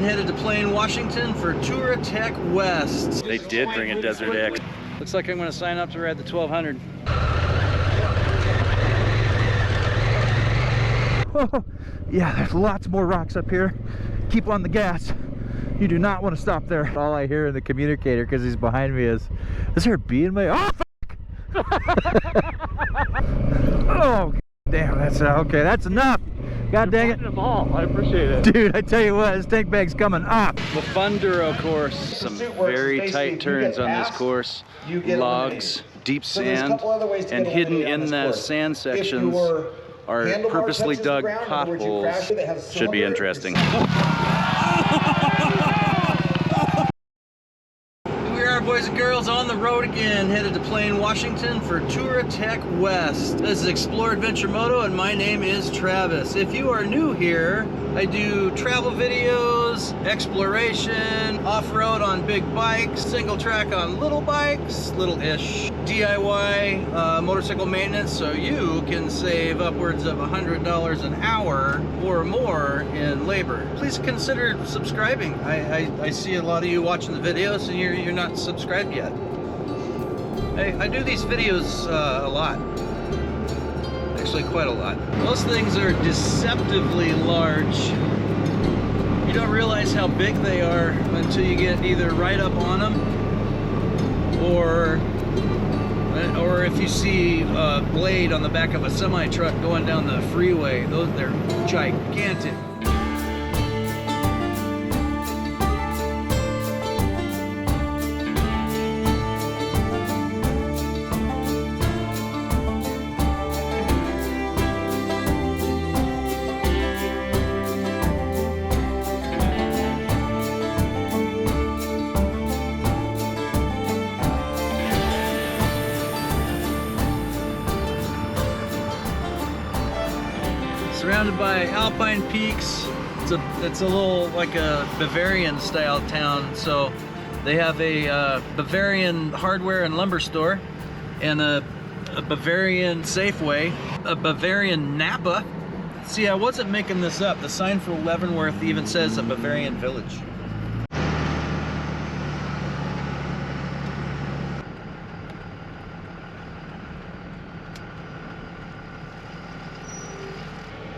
Headed to Plain, Washington for Touratech West. They did bring a Desert X. Looks like I'm going to sign up to ride the 1200. Oh, yeah, there's lots more rocks up here. Keep on the gas. You do not want to stop there. All I hear in the communicator, because he's behind me, is there a bee in my... Oh, fuck! Oh, damn, that's... Okay, that's enough. God dang it. Them all. I appreciate it. Dude, I tell you what, this tank bag's coming up. The Funduro course. Some very tight turns on this course. Logs, deep sand, and hidden in the sand sections are purposely dug potholes. Should be interesting. We are, boys and girls, on the road again, headed to Plain, Washington for Touratech West. This is Explore Adventure Moto, and my name is Travis. If you are new here, I do travel videos, exploration, off-road on big bikes, single track on little bikes, little-ish, DIY motorcycle maintenance, so you can save upwards of $100 an hour or more in labor. Please consider subscribing. I see a lot of you watching the videos and you're not subscribed yet. I do these videos a lot. Actually, quite a lot. Those things are deceptively large. You don't realize how big they are until you get either right up on them, or if you see a blade on the back of a semi-truck going down the freeway. They're gigantic. Surrounded by alpine peaks. It's a little like a Bavarian style town. So they have a Bavarian hardware and lumber store, and a Bavarian Safeway, a Bavarian Napa. See, I wasn't making this up. The sign for Leavenworth even says a Bavarian village.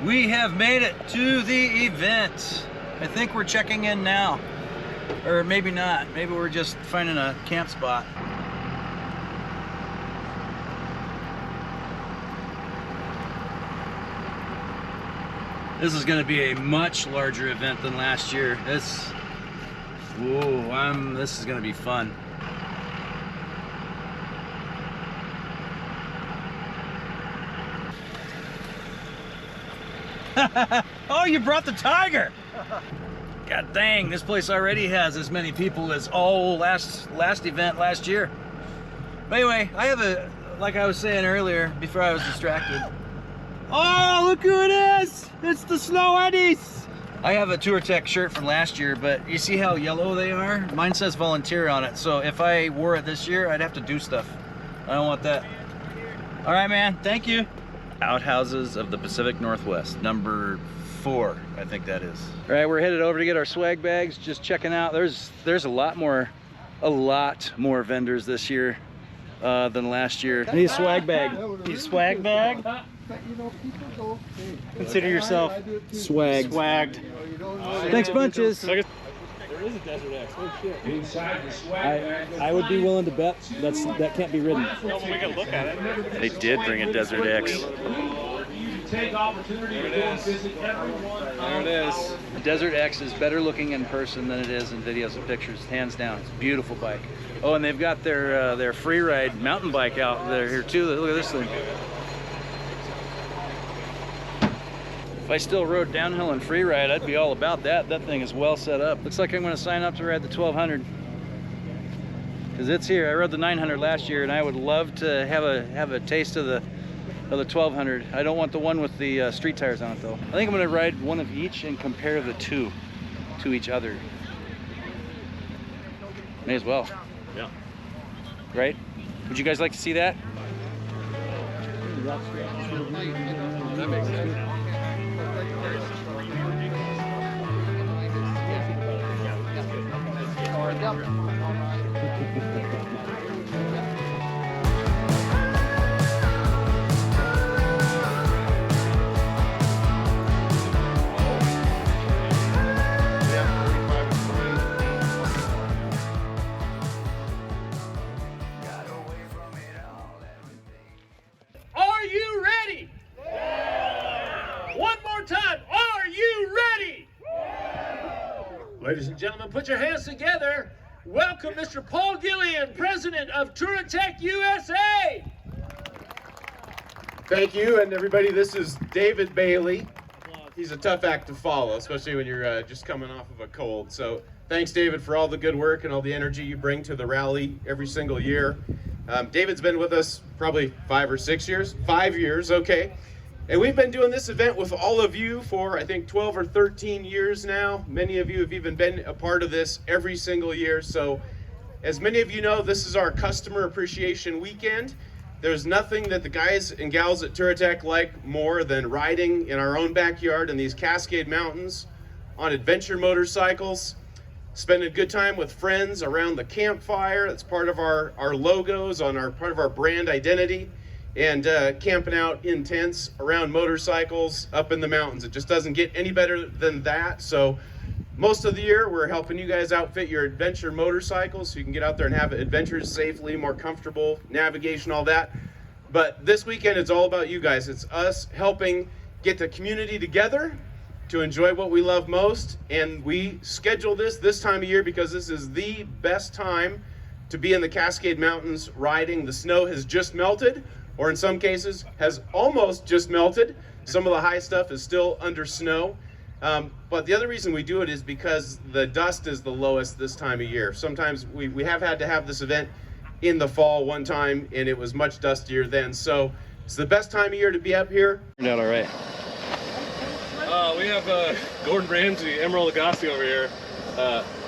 We have made it to the event. I think we're checking in now. Or maybe not. Maybe we're just finding a camp spot. This is going to be a much larger event than last year. This is going to be fun. Oh, you brought the Tiger! God dang, this place already has as many people as all last event last year. But anyway, I have like I was saying earlier before I was distracted. Oh, look who it is! It's the Snow Eddies! I have a Touratech shirt from last year, but you see how yellow they are? Mine says volunteer on it, so if I wore it this year, I'd have to do stuff. I don't want that. All right, man, thank you. Outhouses of the Pacific Northwest, number 4, I think that is. All right, we're headed over to get our swag bags. Just checking out. There's a lot more vendors this year than last year. I need a swag bag. Need a swag bag? Consider yourself swagged. Thanks, bunches. There is a Desert X. Oh shit. I would be willing to bet that can't be ridden. We can look at it. They did bring a Desert X. Take opportunity to go and visit everyone. There it is. The Desert X is better looking in person than it is in videos and pictures, hands down. It's a beautiful bike. Oh, and they've got their free ride mountain bike out there here too. Look at this thing. If I still rode downhill and free ride, I'd be all about that. That thing is well set up. Looks like I'm going to sign up to ride the 1200 because it's here. I rode the 900 last year, and I would love to have a taste of the 1200. I don't want the one with the street tires on it though. I think I'm going to ride one of each and compare the two to each other. May as well. Yeah. Right? Would you guys like to see that? That makes sense. Are you ready? One more time. Are you ready? Ladies and gentlemen, put your hands together. Welcome Mr. Paul Gillian, President of Touratech USA. Thank you, and everybody, this is David Bailey. He's a tough act to follow, especially when you're just coming off of a cold. So thanks, David, for all the good work and all the energy you bring to the rally every single year. David's been with us probably 5 or 6 years. 5 years, okay. And we've been doing this event with all of you for, I think, 12 or 13 years now. Many of you have even been a part of this every single year. So as many of you know, this is our Customer Appreciation Weekend. There's nothing that the guys and gals at Touratech like more than riding in our own backyard in these Cascade Mountains on adventure motorcycles, spending a good time with friends around the campfire. That's part of our logos, part of our brand identity, and camping out in tents around motorcycles up in the mountains. It just doesn't get any better than that. So most of the year, we're helping you guys outfit your adventure motorcycles so you can get out there and have adventures safely, more comfortable, navigation, all that. But this weekend, it's all about you guys. It's us helping get the community together to enjoy what we love most. And we schedule this time of year because this is the best time to be in the Cascade Mountains riding. The snow has just melted, or in some cases has almost just melted. Some of the high stuff is still under snow. But the other reason we do it is because the dust is the lowest this time of year. Sometimes we have had to have this event in the fall one time, and it was much dustier then. So it's the best time of year to be up here. Turned out all right. We have Gordon Ramsay, Emerald Lagasse over here.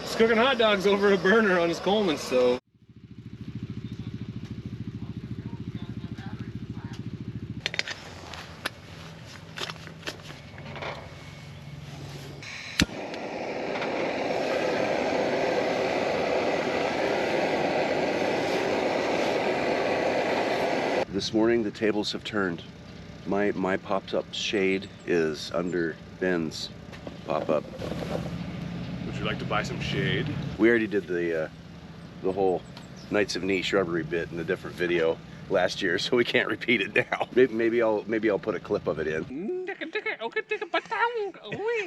He's cooking hot dogs over a burner on his Coleman stove. This morning the tables have turned. My pop-up shade is under Ben's pop-up. Would you like to buy some shade? We already did the whole Knights of Knee shrubbery bit in a different video last year, so we can't repeat it now. Maybe I'll put a clip of it in.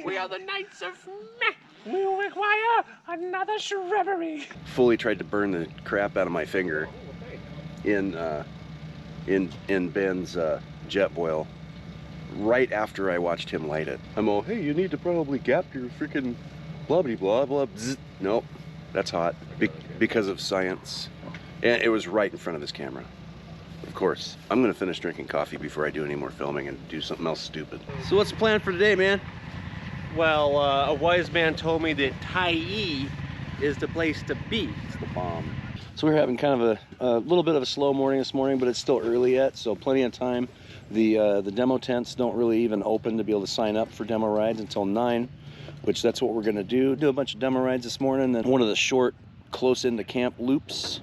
We are the Knights of Meh. We require another shrubbery. Fully tried to burn the crap out of my finger in Ben's Jetboil right after I watched him light it. I'm all, hey, you need to probably gap your freaking blah blah blah blah. Zzz. Nope, that's hot because of science. And it was right in front of his camera. Of course, I'm gonna finish drinking coffee before I do any more filming and do something else stupid. So what's the plan for today, man? Well, a wise man told me that Tai is the place to be. It's the bomb. So we're having kind of a little bit of a slow morning this morning, but it's still early yet, so plenty of time. The demo tents don't really even open to be able to sign up for demo rides until 9, which that's what we're gonna do. Do a bunch of demo rides this morning, then one of the short, close into camp loops,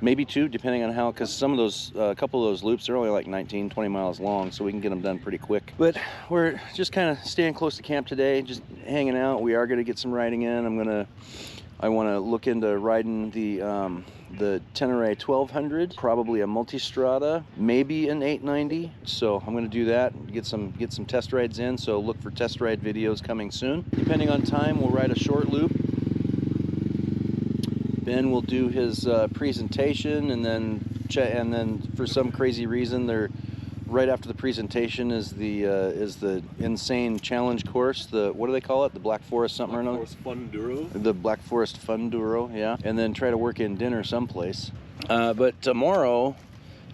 maybe 2, depending on how, because some of those, a couple of those loops are only like 19, 20 miles long, so we can get them done pretty quick. But we're just kind of staying close to camp today, just hanging out. We are gonna get some riding in. I want to look into riding the Tenere 1200, probably a multistrada, maybe an 890. So I'm going to do that, get some test rides in. So look for test ride videos coming soon. Depending on time, we'll ride a short loop. Ben will do his presentation, and then for some crazy reason, right after the presentation is the insane challenge course. What do they call it? The Black Forest something or another? Black Forest Funduro. The Black Forest Funduro, yeah. And then try to work in dinner someplace. But tomorrow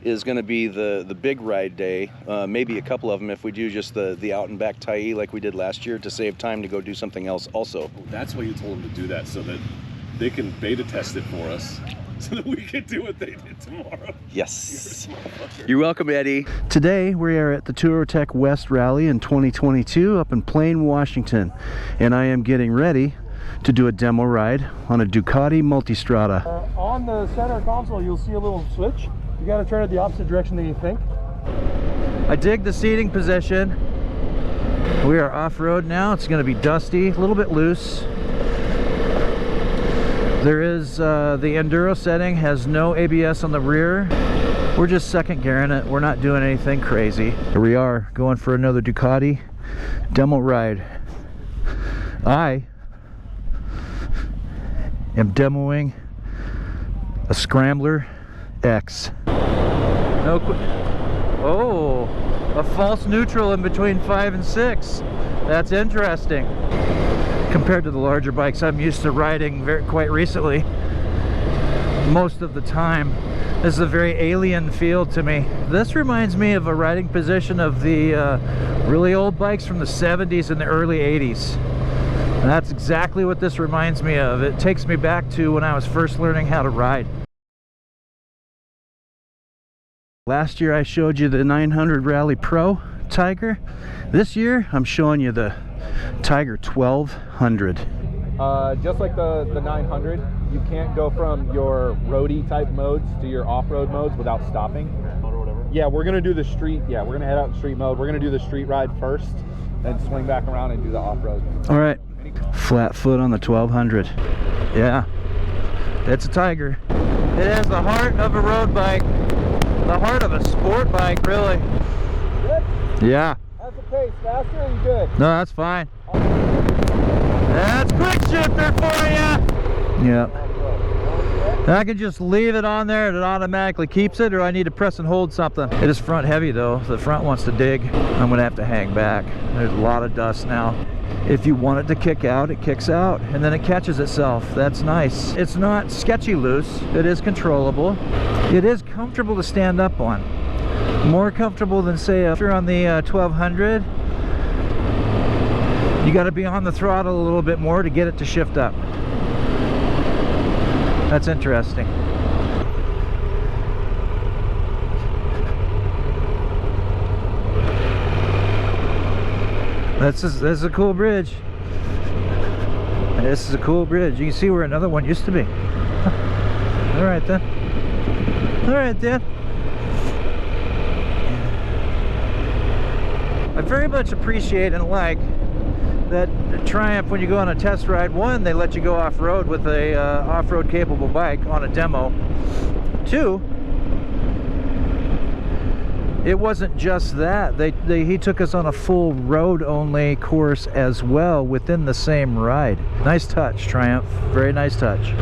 is going to be the big ride day. Maybe a couple of them if we do just the out and back Tai like we did last year to save time to go do something else also. That's why you told them to do that, so that they can beta test it for us. So that we can do what they did tomorrow. Yes. You're welcome, Eddie. Today we are at the Touratech West Rally in 2022 up in Plain, Washington, and I am getting ready to do a demo ride on a Ducati Multistrada. On the center console, you'll see a little switch. You got to turn it the opposite direction than you think. I dig the seating position. We are off-road now. It's going to be dusty, a little bit loose. There is the Enduro setting, has no ABS on the rear. We're just second gearing it. We're not doing anything crazy. Here we are, going for another Ducati demo ride. I am demoing a Scrambler X. No, oh, a false neutral in between 5 and 6. That's interesting. Compared to the larger bikes I'm used to riding quite recently, most of the time, this is a very alien feel to me. This reminds me of a riding position of the really old bikes from the 70s and the early 80s. And that's exactly what this reminds me of. It takes me back to when I was first learning how to ride. Last year I showed you the 900 Rally Pro Tiger. This year I'm showing you the Tiger 1200. Just like the 900, you can't go from your roadie type modes to your off-road modes without stopping. Yeah, we're gonna do the street. Yeah, we're gonna head out in street mode. We're gonna do the street ride first, then swing back around and do the off-road. All right, flat foot on the 1200. Yeah, it's a Tiger. It has the heart of a road bike, the heart of a sport bike, really. Good? Yeah. How's the pace? Faster or you good? No, that's fine. That's quick shifter for you. Yep. I can just leave it on there and it automatically keeps it, or I need to press and hold something. It is front heavy though. The front wants to dig. I'm gonna have to hang back. There's a lot of dust now. If you want it to kick out, it kicks out and then it catches itself. That's nice. It's not sketchy loose. It is controllable. It is comfortable to stand up on. More comfortable than say if you're on the 1200. You got to be on the throttle a little bit more to get it to shift up. That's interesting. This is a cool bridge. This is a cool bridge. You can see where another one used to be. All right then. All right then. I very much appreciate and like that Triumph, when you go on a test ride, one, they let you go off-road with a off-road capable bike on a demo. Two, it wasn't just that. He took us on a full road-only course as well within the same ride. Nice touch, Triumph. Very nice touch.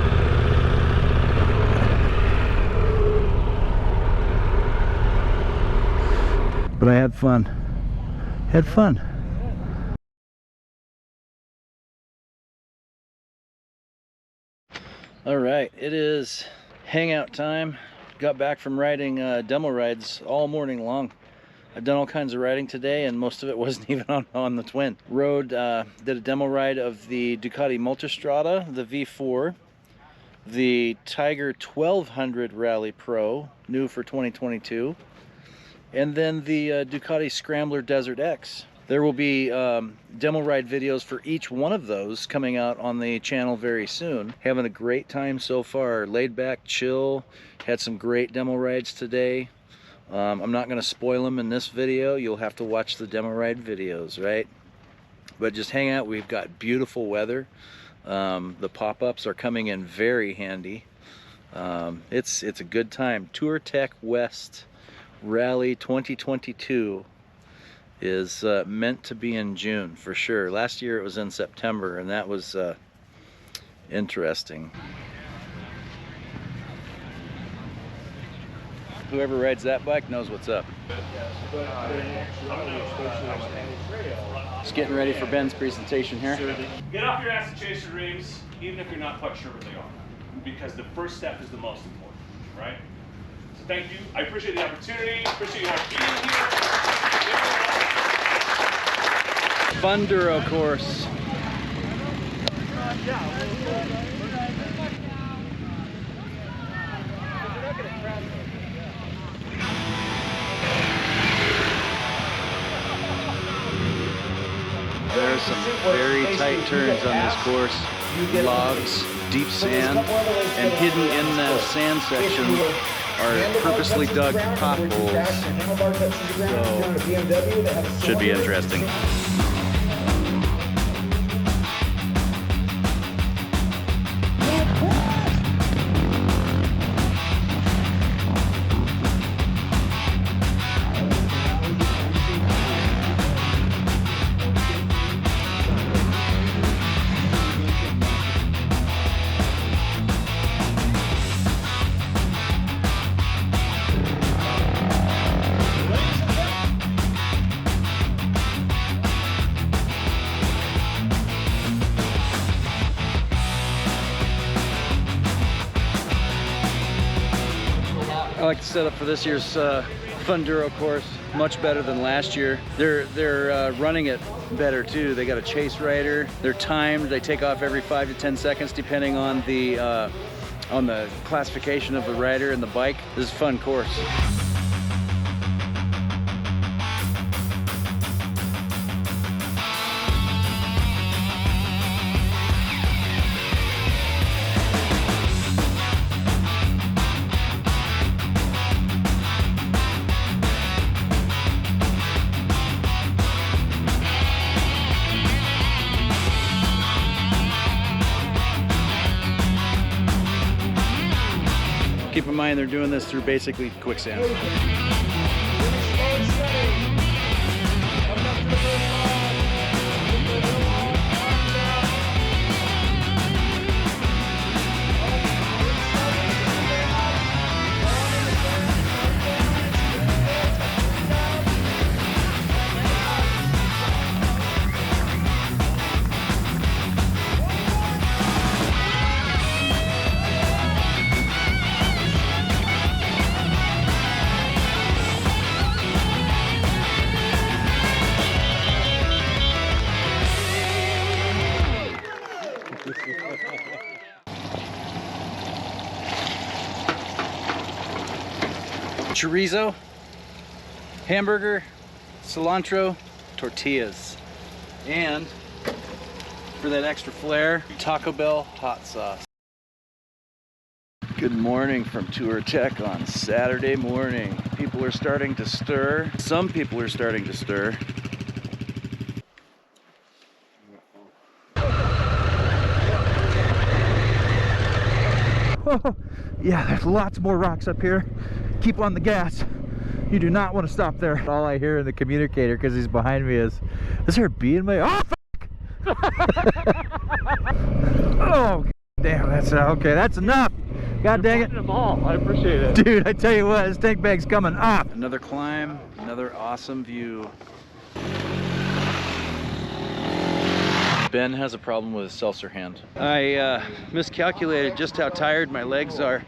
But I had fun. Had fun. All right, it is hangout time. Got back from riding demo rides all morning long. I've done all kinds of riding today, and most of it wasn't even on the Twin. Did a demo ride of the Ducati Multistrada, the V4, the Tiger 1200 Rally Pro, new for 2022, and then the Ducati Scrambler Desert X. There will be demo ride videos for each one of those coming out on the channel very soon. Having a great time so far. Laid back, chill. Had some great demo rides today. I'm not going to spoil them in this video. You'll have to watch the demo ride videos, right? But just hang out. We've got beautiful weather. The pop-ups are coming in very handy. It's a good time. Touratech West Rally 2022 is meant to be in June for sure. Last year it was in September, and that was interesting. Whoever rides that bike knows what's up. Just getting ready for Ben's presentation here. Get off your ass and chase your dreams, even if you're not quite sure what they are, because the first step is the most important, right? So thank you. I appreciate the opportunity. Appreciate you all being here. Funduro course. There's some very tight turns on this course. logs, deep sand, and hidden in that sand section are purposely dug potholes. So, should be interesting. I like the setup for this year's Funduro course. Much better than last year. They're running it better too. They got a chase rider. They're timed. They take off every 5 to 10 seconds depending on the classification of the rider and the bike. This is a fun course. Keep in mind they're doing this through basically quicksand. Chorizo, hamburger, cilantro, tortillas, and for that extra flair, Taco Bell hot sauce. Good morning from Touratech on Saturday morning. People are starting to stir. Some people are starting to stir. Oh, yeah, there's lots more rocks up here. Keep on the gas. You do not want to stop there. All I hear in the communicator, because he's behind me, is there a bee in my... Oh, fuck! Oh, damn, that's... Okay, that's enough. God dang it. I appreciate it. Dude, I tell you what, this tank bag's coming up. Another climb, another awesome view. Ben has a problem with his seltzer hand. I miscalculated just how tired my legs are.